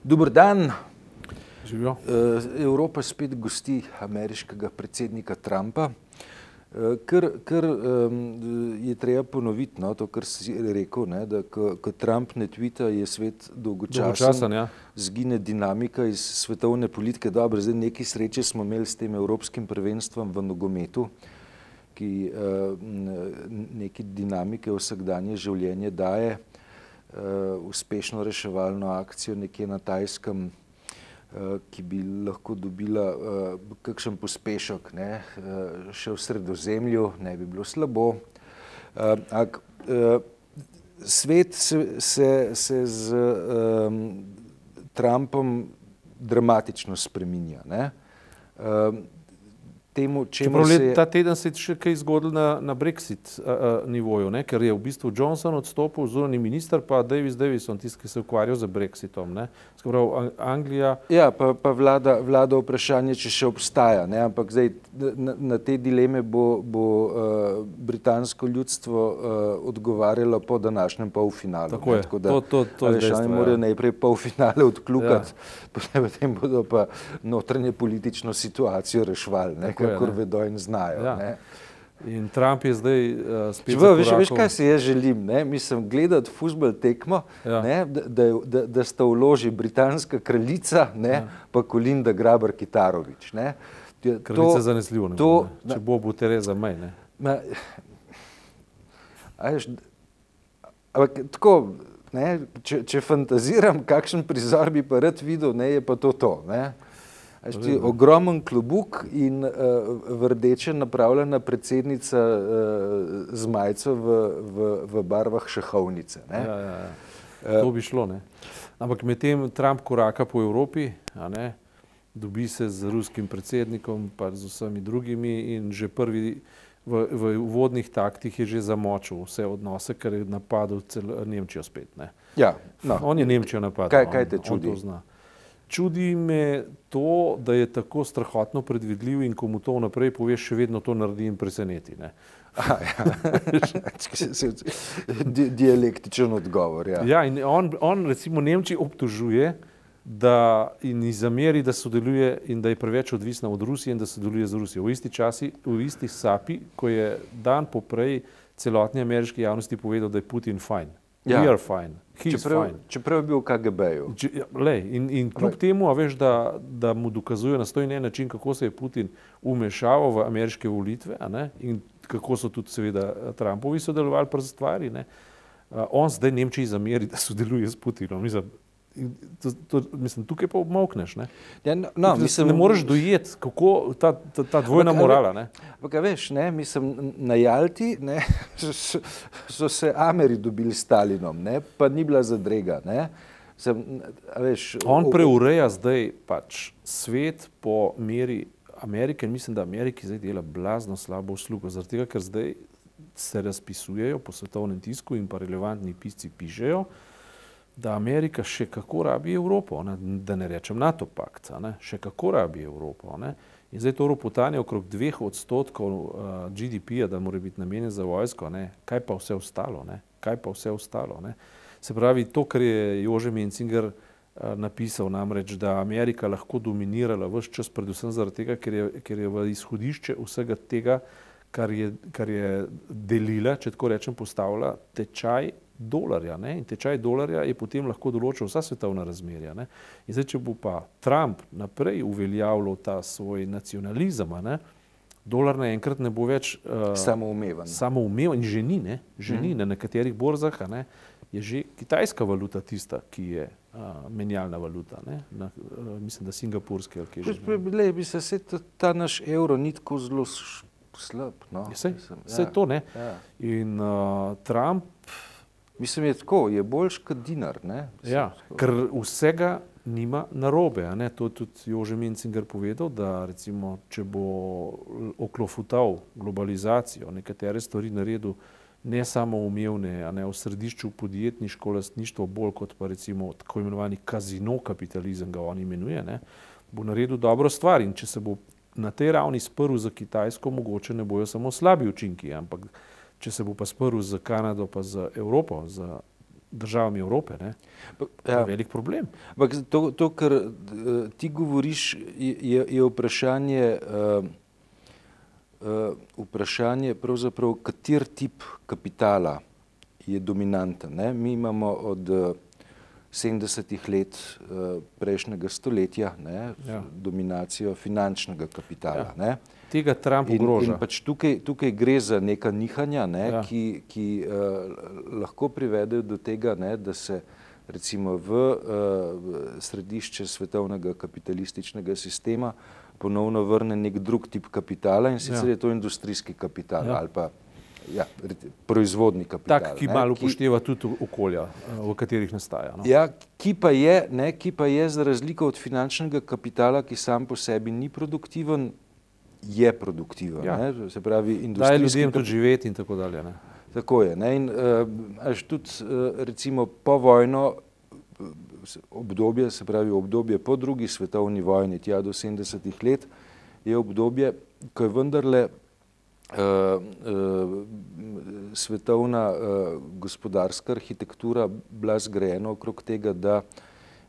Dober dan. Živijo. Evropa spet gosti ameriškega predsednika Trumpa. Kar je treba ponoviti, no, to, kar si rekel, ne, da ko Trump ne tvita, je svet dolgočasen, ja. Zgine dinamika iz svetovne politike. Dobro, zdaj nekaj sreče smo imeli s tem evropskim prvenstvom v nogometu, ki neke dinamike vsakdanje življenje daje, uspešno reševalno akcijo nekje na Tajskem, ki bi lahko dobila kakšen pospešek, ne, še v Sredozemlju, ne bi bilo slabo. Svet se z Trumpom dramatično spreminja, ne. Ta teden se je še kaj zgodilo na Brexit nivoju, ne? Ker je v bistvu Johnson odstopil, zunanji minister, pa Davis Davison, tisti, ki se ukvarjal z Brexitom. Ne? Skratka, Anglija... Ja, pa vlada vprašanje, če še obstaja, ne? Ampak zdaj na te dileme bo britansko ljudstvo odgovarjalo po današnjem polfinalu. Tako je, to je dejstvo. Oni morajo najprej polfinale odkljukati, potem bodo pa notranje politično situacijo rešvali, ne? Kakor vedo in znajo. Ja. In Trump je zdaj spet zakorakal. Veš, kaj si jaz želim? Ne? Mislim, gledati fuzbol tekmo, ja. Ne? Da sta vloži britanska kraljica, ne? Ja. Pa Kolinda Grabar-Kitarović. Kraljica zanesljivo, če bo Tereza May. Ne? Ampak tako, ne? Če fantaziram, kakšen prizor bi pa rad videl, ne? Je pa to. Ne? Ogromen klobuk in v rdeče napravljena predsednica z majico v barvah šahovnice. Ne? Ja. To bi šlo. Ne? Ampak medtem Trump koraka po Evropi, a ne? Dobi se z ruskim predsednikom, pa z vsemi drugimi in že prvi v uvodnih taktih je že zamočil vse odnose, ker je napadel Nemčijo spet. Ne? Ja, no. On je Nemčijo napadel. Kaj te čudi? Čudi me to, da je tako strahotno predvidljiv in ko mu to vnaprej poveš, še vedno to naredi in preseneti. Ne? Dialektičen odgovor. Ja, ja in on recimo Nemčiji obtožuje in ji zameri, da sodeluje in da je preveč odvisna od Rusije in da sodeluje z Rusijo. V isti sapi, ko je dan poprej celotni ameriški javnosti povedal, da je Putin fajn. Ja. We are fine. Čeprav je bil v KGB-ju. In kljub temu, veš, da mu dokazuje na stoj način, kako se je Putin umešaval v ameriške volitve, a ne? In kako so tudi seveda Trumpovi sodelovali pri stvari. Ne? On zdaj Nemčiji zameri, da sodeluje s Putinom. Mislim, tukaj pa obmokneš. Ne, ne moreš dojeti, kako ta dvojna morala. Ne? Veš, ne, mislim, na Jalti ne, so se Ameri dobili s Stalinom, ne, pa ni bila zadrega. Ne. On preureja zdaj pač svet po meri Amerike in mislim, da Ameriki zdaj dela blazno slabo uslugo, zaradi tega, ker zdaj se razpisujejo po svetovnem tisku in pa relevantni pisci pišejo, da Amerika še kako rabi Evropo, ne? Da ne rečem NATO pakt, še kako rabi Evropo. Ne? In zdaj to ropotanje okrog 2% GDP-ja, da mora biti namenjen za vojsko, ne? Kaj pa vse ostalo? Ne? Kaj pa vse ostalo? Ne? Se pravi, to, kar je Jože Mencinger napisal, namreč, da Amerika lahko dominirala ves čas, predvsem zaradi tega, ker je v izhodišče vsega tega, kar je delila, če tako rečem, postavila tečaj dolarja. Ne? In tečaj dolarja je potem lahko določil vsa svetovna razmerja. Ne? In zdaj, če bo pa Trump naprej uveljavljal ta svoj nacionalizem, ne? Dolar naenkrat ne bo več samoumeven in že ni, ne? Že ni na nekaterih borzah, ne? Je že kitajska valuta tista, ki je menjalna valuta. Ne? Mislim, da singapurski. Bi se ta naš evro ni tako zelo slab. No? Vse to, ne? Ja. In Trump mislim, je tako, je boljš kot dinar. Ne? Ja, ker vsega nima narobe. A ne? To je tudi Jože Mencinger povedal, da recimo, če bo oklofutal globalizacijo, nekatere stvari naredil ne samo umevne, a ne v središču podjetniško lastništvo, bolj kot pa recimo tako imenovani kazino kapitalizem ga on imenuje, ne? Bo naredil dobro stvar in če se bo na tej ravni sprl za Kitajsko, mogoče ne bojo samo slabi učinki, ampak če se bo pa sprl z Kanado pa z Evropo, z državami Evrope, ne, Ja. velik problem. Ampak to, kar ti govoriš, je vprašanje pravzaprav, kater tip kapitala je dominanten. Ne? Mi imamo od 70 let prejšnjega stoletja, ne, dominacijo finančnega kapitala. Ne. Tega Trump ogroža. In pač tukaj gre za neka nihanja, ne, ki lahko privedejo do tega, ne, da se recimo v središče svetovnega kapitalističnega sistema ponovno vrne nek drug tip kapitala, in sicer je to industrijski kapital ali pa proizvodni kapital. Tak, ki malo upošteva tudi okolja, v katerih nastaja. No? Ja, ki pa je za razliko od finančnega kapitala, ki sam po sebi ni produktiven, je produktiven. Ne? Se pravi, daje ljudem tudi živeti in tako dalje. Ne? Tako je. Ne? In tudi recimo povojno obdobje, se pravi obdobje po drugi svetovni vojni, tja do 70 let, je obdobje, ko je vendarle svetovna gospodarska arhitektura bila zgrajena okrog tega, da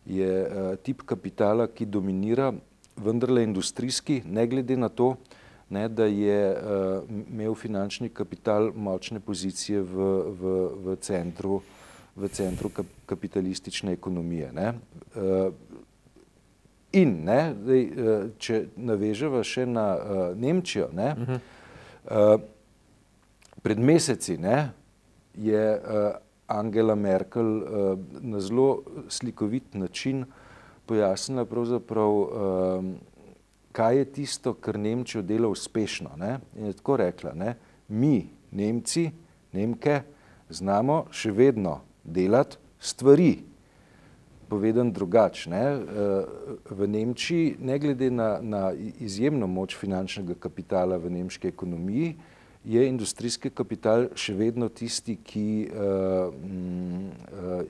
je tip kapitala, ki dominira, vendarle industrijski, ne glede na to, ne, da je imel finančni kapital močne pozicije v centru kapitalistične ekonomije. Ne. In, ne, če naveževa še na Nemčijo, ne, pred meseci, ne, je Angela Merkel na zelo slikovit način pojasnila pravzaprav, kaj je tisto, kar Nemčijo dela uspešno. Ne. In je tako rekla, ne, mi, Nemci, Nemke, znamo še vedno delati stvari. Povedan drugače, ne, v Nemčiji, ne glede na izjemno moč finančnega kapitala v nemški ekonomiji, je industrijski kapital še vedno tisti, ki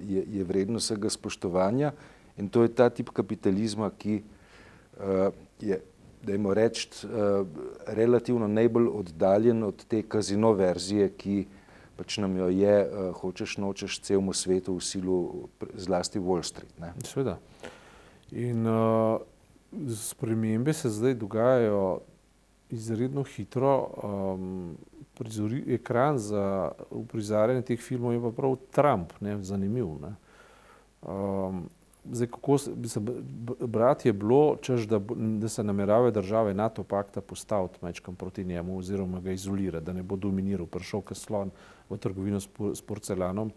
je vreden vsega spoštovanja, in to je ta tip kapitalizma, ki je, dajmo reči, relativno najbolj oddaljen od te kazino verzije, ki pač nam jo je, hočeš nočeš, celemu svetu v silu, zlasti Wall Street. Ne? Seveda. In spremembe se zdaj dogajajo izredno hitro. Ekran za uprizarjanje teh filmov je pa prav Trump, ne, zanimiv. Ne? Zdaj, kako brati je bilo, češ, da se nameravajo države NATO pakta postaviti majčkam proti njemu oziroma ga izolirati, da ne bo dominiral, prišel kot slon v trgovino s porcelanom,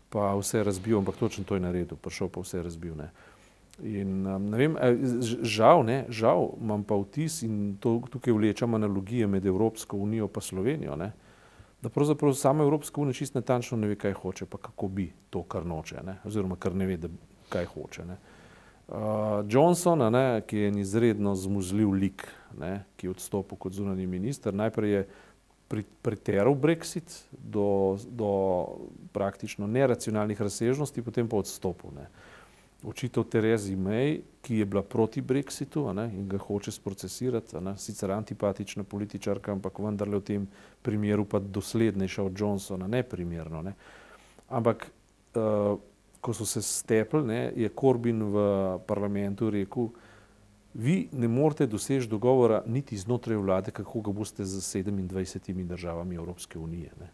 pa vse razbil, ampak točno to je naredil, prišel pa vse razbil. Ne. In ne vem, žal imam pa vtis, in tukaj vlečam analogije med Evropsko unijo pa Slovenijo, ne, da pravzaprav sama Evropska unija čisto natančno ne ve, kaj hoče, pa kako bi to, kar noče, ne, oziroma kar ne ve, kaj hoče. Ne. Johnson, ne, ki je en izredno zmuzljiv lik, ne, ki je odstopil kot zunanji minister, najprej je priteral Brexit do praktično neracionalnih razsežnosti, potem pa odstopil. Ne. Očital Theresi May, ki je bila proti Brexitu, ne, in ga hoče sprocesirati, ne, sicer antipatična političarka, ampak vendarle v tem primeru pa doslednejša od Johnsona, neprimerno. Ne. Ampak ko so se stepli, ne, je Corbyn v parlamentu rekel, vi ne morete doseči dogovora niti znotraj vlade, kako ga boste z 27 državami Evropske unije. Ne.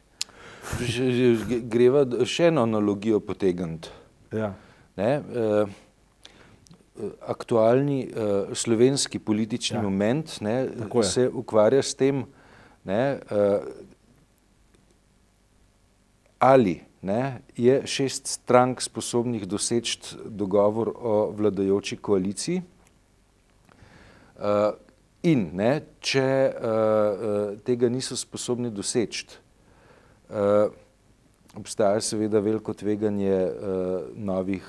Greva še eno analogijo potegniti. Ja. Ne, aktualni slovenski politični moment, ne, se ukvarja s tem, ne, ali, ne, je 6 strank sposobnih doseči dogovor o vladajoči koaliciji, in, ne, če tega niso sposobni doseči, obstaja seveda veliko tveganje novih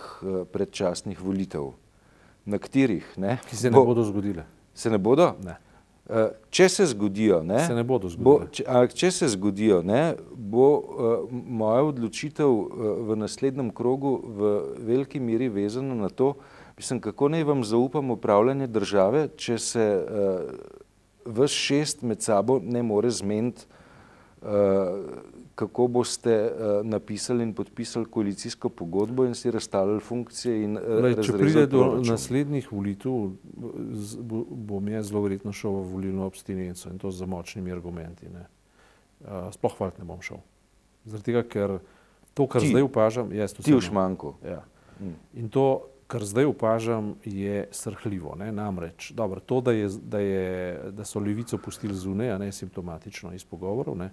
predčasnih volitev, na katerih, ne, ki se ne bodo zgodile. Se ne bodo? Ne. Če se zgodijo, ne, se ne bodo zgodile. Če se zgodijo, ne, bo moja odločitev v naslednjem krogu v veliki meri vezana na to, mislim, kako naj vam zaupam upravljanje države, če se vas 6 med sabo ne more zmeniti kako boste napisali in podpisali koalicijsko pogodbo in si razstavljali funkcije in razrezali proračun. Če pride do naslednjih volitev, bom jaz zelo verjetno šel v volilno abstinenco in to z močnimi argumenti. Ne. Sploh hvalit ne bom šel. Zaradi tega, ker to, kar zdaj opažam, ti v Šmanku. Ja. In to, kar zdaj opažam, je srhljivo. Ne. Namreč, dobro, to, da so levico pustili zunaj, a ne simptomatično iz pogovorov, ne.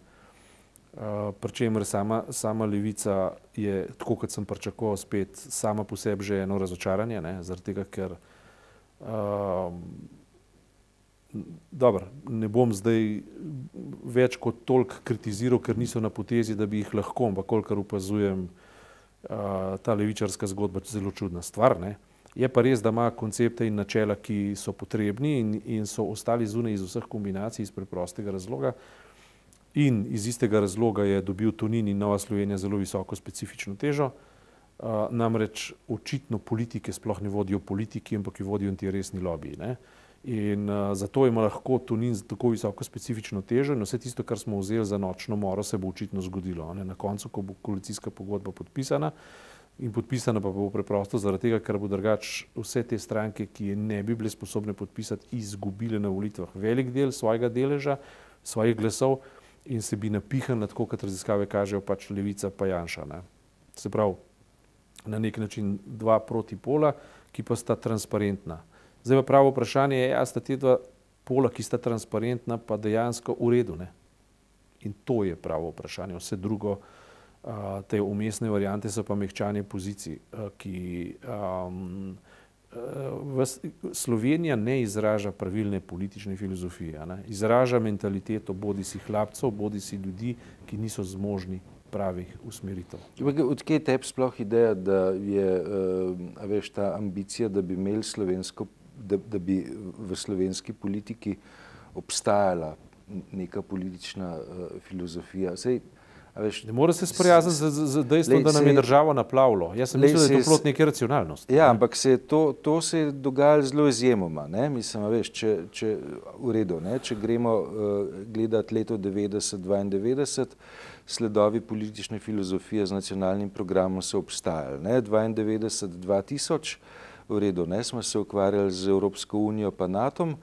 Pri čemer sama levica je, tako kot sem pričakoval, spet sama po sebi že eno razočaranje, ne, zaradi tega, ker dobro, ne bom zdaj več kot toliko kritiziral, ker niso na potezi, da bi jih lahko, ampak kolikor opazujem, ta levičarska zgodba je zelo čudna stvar, ne. Je pa res, da ima koncepte in načela, ki so potrebni in so ostali zunaj iz vseh kombinacij iz preprostega razloga. In iz istega razloga je dobil Tonin in Nova Slovenija zelo visoko specifično težo. Namreč očitno politike sploh ne vodijo politiki, ampak jo vodijo interesni lobiji. Ne? In zato ima lahko Tonin tako visoko specifično težo in vse tisto, kar smo vzeli za nočno moro, se bo očitno zgodilo. Ne? Na koncu, ko bo koalicijska pogodba podpisana, in podpisana pa bo preprosto zaradi tega, ker bo drugače vse te stranke, ki je ne bi bile sposobne podpisati, izgubile na volitvah velik del svojega deleža, svojih glasov, in se bi napihnila, tako kot raziskave kažejo, pač Levica pa Janša. Ne. Se pravi, na nek način dva protipola, ki pa sta transparentna. Zdaj pa pravo vprašanje je, sta te dva pola, ki sta transparentna, pa dejansko v redu. Ne. In to je pravo vprašanje. Vse drugo, te umestne variante so pa mehčanje pozicij, ki Slovenija ne izraža pravilne politične filozofije, ne? Izraža mentaliteto bodi si hlapcev, bodi si ljudi, ki niso zmožni pravih usmeritev. Odkje je tebi sploh ideja, da je veš, ta ambicija, da bi imeli da bi v slovenski politiki obstajala neka politična filozofija? Sej, ne more se sprijazniti z dejstvom, da nam je država naplavilo. Jaz sem mislil, da je to plod neke racionalnosti. Ja, ampak to se je dogajalo zelo izjemoma. Ne? Mislim, veš, če v redu, ne? Če gremo gledati leto 90-92, sledovi politične filozofije z nacionalnim programom so obstajali. 92-2000, v redu, ne? Smo se ukvarjali z Evropsko unijo pa NATO-om,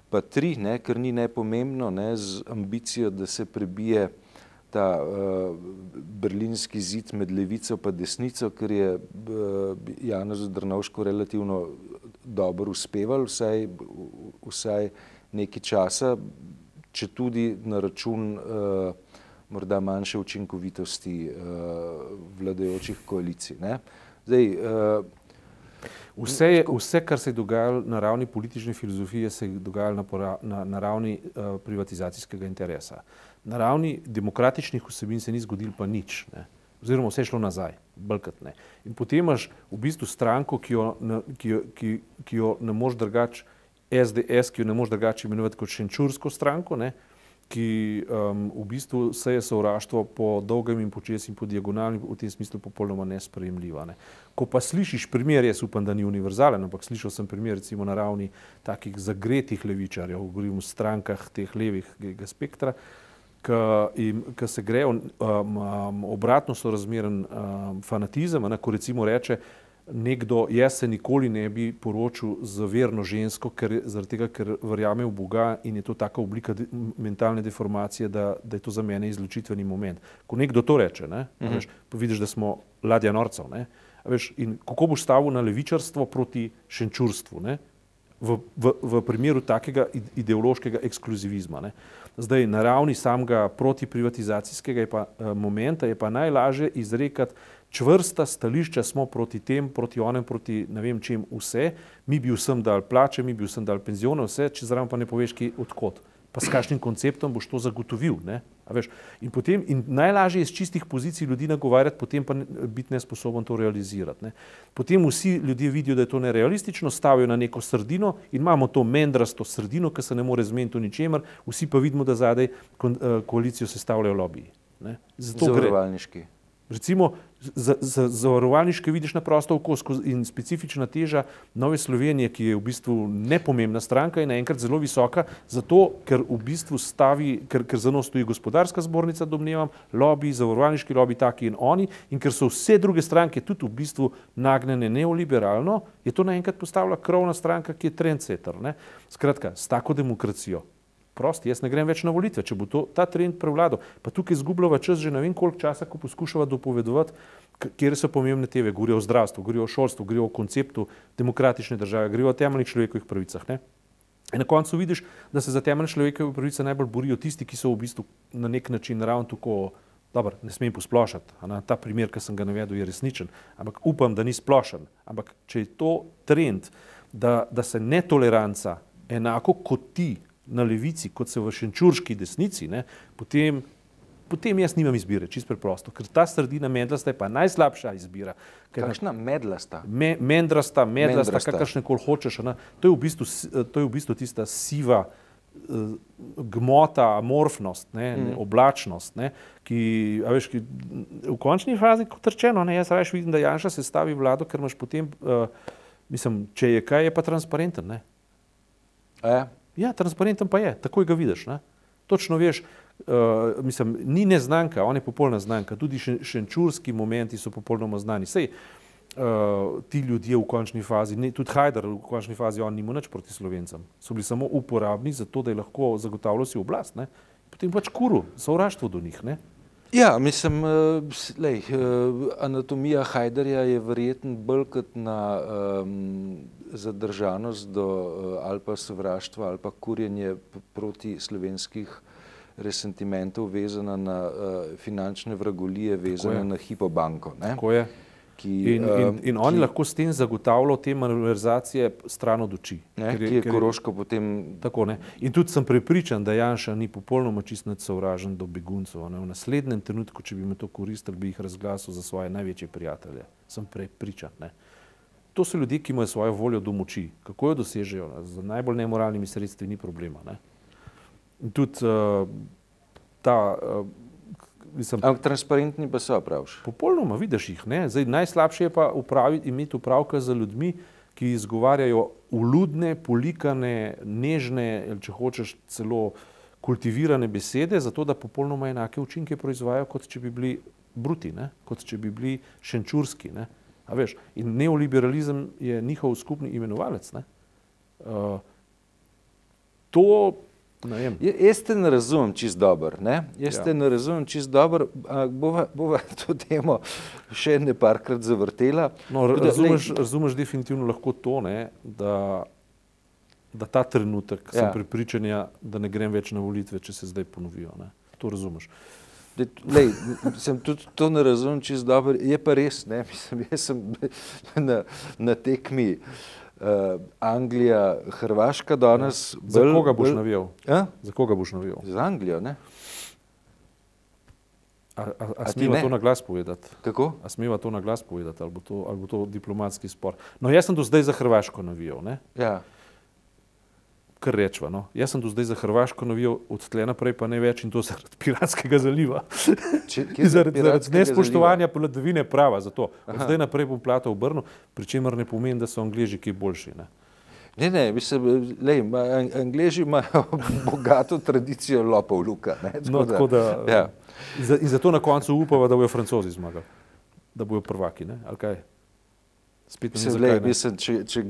pa 3, ne? Ker ni nepomembno, ne? Z ambicijo, da se prebije ta berlinski zid med levico pa desnico, ker je Janezu Drnovšku relativno dobro uspeval, vsaj nekaj časa, če tudi na račun morda manjše učinkovitosti vladajočih koalicij. Ne? Zdaj, vse, kar se je dogajalo na ravni politične filozofije, se je dogajalo na ravni privatizacijskega interesa. Na ravni demokratičnih vsebin se ni zgodilo pa nič, ne. Oziroma vse je šlo nazaj, bolj ne. In potem imaš v bistvu stranko, ki jo ne moreš drugače, SDS, ki jo ne moreš drugače imenovati kot šenčursko stranko, ne, ki v bistvu seje sovraštvo po dolgem in počez in po diagonalni, v tem smislu popolnoma nesprejemljiva. Ne. Ko pa slišiš primer, jaz upam, da ni univerzalen, ampak slišal sem primer recimo na ravni takih zagretih levičarjev, govorim o strankah teh levih spektra, ki se grejo obratno sorazmeren fanatizem, ko recimo reče nekdo, jaz se nikoli ne bi poročil z verno žensko, zaradi tega, ker verjame v Boga in je to taka oblika mentalne deformacije, da je to za mene izločitveni moment. Ko nekdo to reče, ne, veš, pa vidiš, da smo ladja norcev. Ne, veš, in kako boš stavil na levičarstvo proti šenčurstvu, ne, v primeru takega ideološkega ekskluzivizma. Ne. Zdaj, na ravni samega protiprivatizacijskega momenta je pa najlažje izrekati čvrsta stališča, smo proti tem, proti onem, proti ne vem čem vse, mi bi vsem dali plače, mi bi vsem dali penzione, vse, če zraven pa ne poveš, ki odkot. Pa s kakšnim konceptom boš to zagotovil. Ne? A veš? In najlažje je iz čistih pozicij ljudi nagovarjati, potem pa biti nesposoben to realizirati. Ne? Potem vsi ljudje vidijo, da je to nerealistično, stavijo na neko sredino in imamo to mendrasto sredino, ki se ne more zmeniti v ničemer, vsi pa vidimo, da zadaj koalicijo sestavljajo lobiji. Ne? Zavarovalniški. Recimo, zavarovalniške vidiš na prosto oko in specifična teža Nove Slovenije, ki je v bistvu nepomembna stranka in naenkrat zelo visoka, zato, ker v bistvu ker za njo stoji gospodarska zbornica, domnevam, lobby, zavarovalniški lobby, taki in oni, in ker so vse druge stranke tudi v bistvu nagnjene neoliberalno, je to naenkrat postavila krovna stranka, ki je trendsetter, ne. Skratka, s tako demokracijo. Prosti, jaz ne grem več na volitve, če bo ta trend prevladal. Pa tukaj izgubljava čas že ne vem koliko časa, ko poskušava dopovedovati, kjer so pomembne teme, govorijo o zdravstvu, govorijo o šolstvu, govorijo o konceptu demokratične države, govorijo o temeljnih človekovih pravicah, ne. In na koncu vidiš, da se za temeljne človekove pravice najbolj borijo tisti, ki so v bistvu na nek način ravno tako, dobro, ne smem posplošati, ta primer, ki sem ga navedel, je resničen, ampak upam, da ni splošen. Ampak če je to trend, da se netoleranca enako kot ti na levici, kot se v šenčurški desnici, ne, potem jaz nimam izbire, čisto preprosto, ker ta sredina medlasta je pa najslabša izbira. Kakšna medlasta? Mendrasta, kakršnekoli hočeš. To je v bistvu tista siva gmota, amorfnost, oblačnost, ne, ki v končni fazi, kot rečeno, jaz raje vidim, da Janša sestavi vlado, ker imaš potem, mislim, če je kaj, je pa transparenten, ne. Ja, transparenten pa je, takoj ga vidiš, ne. Točno veš, mislim, ni neznanka, on je popolna znanka, tudi šenčurski momenti so popolnoma znani. Sej, ti ljudje v končni fazi, tudi Hajdar v končni fazi, on nima nič proti Slovencem, so bili samo uporabni za to, da je lahko zagotavljal si oblast, ne. Potem pač kuril, sovraštvo do njih, ne. Ja, mislim, anatomija Hajdarja je verjetno bolj kot na zadržanost do ali pa sovraštva ali pa kurjenje proti slovenskih resentimentov vezana na finančne vragolije, vezane na Hypo banko. Tako je. In oni lahko s tem zagotavljajo te malverzacije stran od oči. Ki je Koroško potem... Tako, ne. In tudi sem prepričan, da Janša ni popolnoma čisto nič sovražen do beguncev. V naslednjem trenutku, če bi me to koristili, bi jih razglasil za svoje največje prijatelje. Sem prepričan, ne. To so ljudje, ki imajo svojo voljo do moči. Kako jo dosežejo? Z najbolj nemoralnimi sredstvi ni problema, ne. In tudi Ampak transparentni pa so, praviš? Popolnoma, vidiš jih, ne. Zdaj, najslabše je pa imeti upravka z ljudmi, ki izgovarjajo vljudne, polikane, nežne, ali če hočeš celo kultivirane besede, zato da popolnoma enake učinke proizvajajo, kot če bi bili bruti, ne. Kot če bi bili šenčurski, ne. A veš, in neoliberalizem je njihov skupni imenovalec, ne. Jaz te ne razumem čisto dobro, ne? Jaz te ne razumem čisto dobro, bova to temo še neparkrat zavrtela. No, razumeš definitivno lahko to, ne, da ta trenutek sem prepričanja, da ne grem več na volitve, če se zdaj ponovijo, ne. To razumeš. Lej, tudi to ne razumem čisto dobro, je pa res, ne, mislim, jaz sem na tekmi Anglija, Hrvaška danes... Za koga boš navijal? Za koga boš navijal? Za Anglijo, ne? A smeva to na glas povedati? Kako? A smeva to na glas povedati, ali bo to diplomatski spor? No, jaz sem do zdaj za Hrvaško navijal, ne? Ja. Kar rečva, no. Jaz sem do zdaj za Hrvaško navijal, od tle naprej pa ne več, in to zaradi Piranskega zaliva. Zaradi nespoštovanja vladavine prava, zato. Od zdaj naprej bom plato obrnil, pri čemer ne pomeni, da so Angleži kaj boljši, ne. Ne, mislim, lej, Angleži imajo bogato tradicijo lopovluka, ne. No, tako da, in zato na koncu upava, da bojo Francozi zmagali, da bojo prvaki, ne, ali kaj? Mislim, če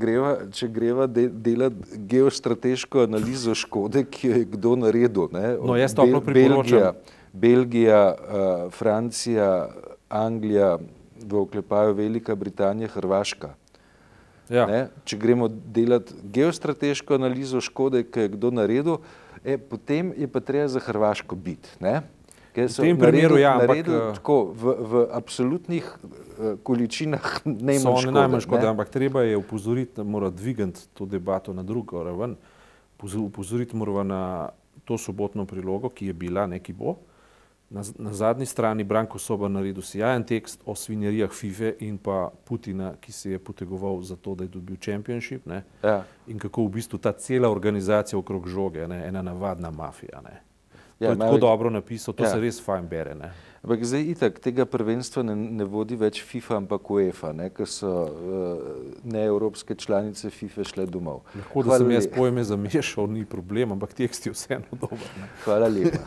greva delati geostrateško analizo škode, ki jo je kdo naredil, ne? No, jaz toplo priporočam. Belgija, Francija, Anglija, v oklepaju Velika Britanija, Hrvaška. Ja. Če gremo delati geostrateško analizo škode, ki je kdo naredil, potem je pa treba za Hrvaško biti, ne? V tem primeru, ja, ampak... Tako, v absolutnih količinah najmanj škode. Najmanj škode, ampak treba je upozoriti, da mora dvigati to debato na drugo raven. Upozoriti mora na to sobotno prilogo, ki je bila, ki bo. Na zadnji strani Branko Soba naredil sijajen tekst o svinjarijah FIFA in pa Putina, ki se je potegoval za to, da je dobil championship, ne. Ja. In kako v bistvu ta cela organizacija okrog žoge, ne, ena navadna mafija, ne. To je tako dobro napisal, to se res fajn bere. Ne? Ampak zdaj itak tega prvenstva ne vodi več FIFA, ampak UEFA, ker so neevropske članice FIFA šle domov. Lahko, da sem jaz pojme zamešal, ni problem, ampak tekst je vseeno dober. Hvala lepa.